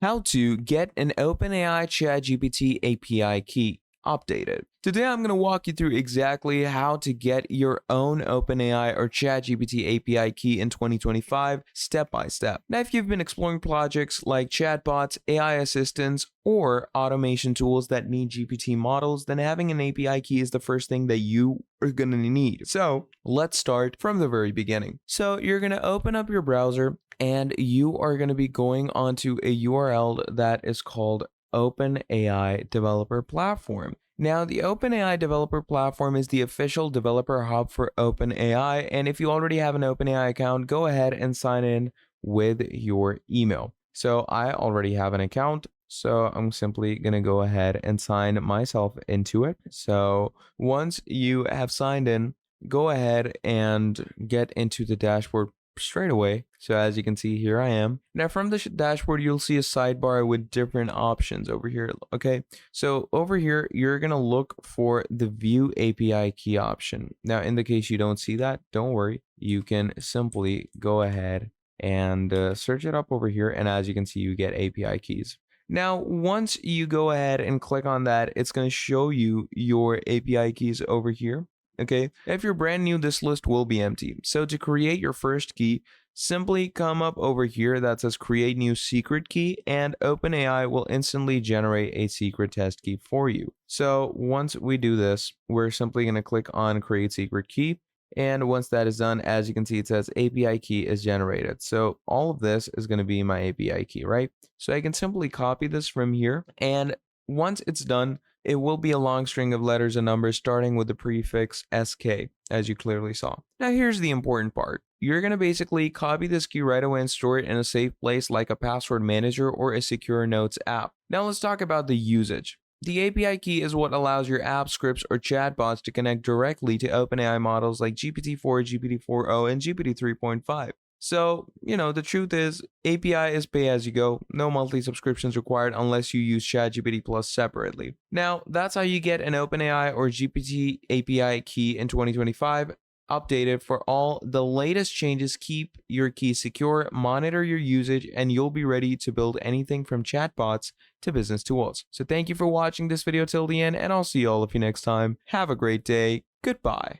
How to get an OpenAI ChatGPT API key updated. Today I'm going to walk you through exactly how to get your own OpenAI or ChatGPT API key in 2025 step by step. Now, if you've been exploring projects like chatbots, AI assistants, or automation tools that need GPT models, then having an API key is the first thing that you are going to need. So let's start from the very beginning. So you're going to open up your browser and you are going to be going onto a URL that is called OpenAI Developer Platform. Now, the OpenAI Developer Platform is the official developer hub for OpenAI, and if you already have an OpenAI account, go ahead and sign in with your email. So I already have an account, so I'm simply going to go ahead and sign myself into it. So once you have signed in, go ahead and get into the dashboard straight away. So as you can see, here I am. Now from the dashboard, you'll see a sidebar with different options over here. Okay, so over here, you're going to look for the view API key option. Now, in the case you don't see that, don't worry. You can simply go ahead and search it up over here. And as you can see, you get API keys. Now, once you go ahead and click on that, it's going to show you your API keys over here. Okay, if you're brand new, this list will be empty. So to create your first key, simply come up over here that says create new secret key, and OpenAI will instantly generate a secret test key for you. So once we do this, we're simply going to click on create secret key. And once that is done, as you can see, it says API key is generated. So all of this is going to be my API key, right? So I can simply copy this from here. And once it's done, it will be a long string of letters and numbers starting with the prefix SK, as you clearly saw. Now here's the important part. You're going to basically copy this key right away and store it in a safe place like a password manager or a secure notes app. Now let's talk about the usage. The API key is what allows your app scripts or chatbots to connect directly to OpenAI models like GPT-4, GPT-4o, and GPT-3.5. So, the truth is, API is pay as you go, no monthly subscriptions required unless you use ChatGPT Plus separately. Now, that's how you get an OpenAI or GPT API key in 2025. Updated for all the latest changes. Keep your key secure, monitor your usage, and you'll be ready to build anything from chatbots to business tools. So thank you for watching this video till the end, and I'll see all of you next time. Have a great day. Goodbye.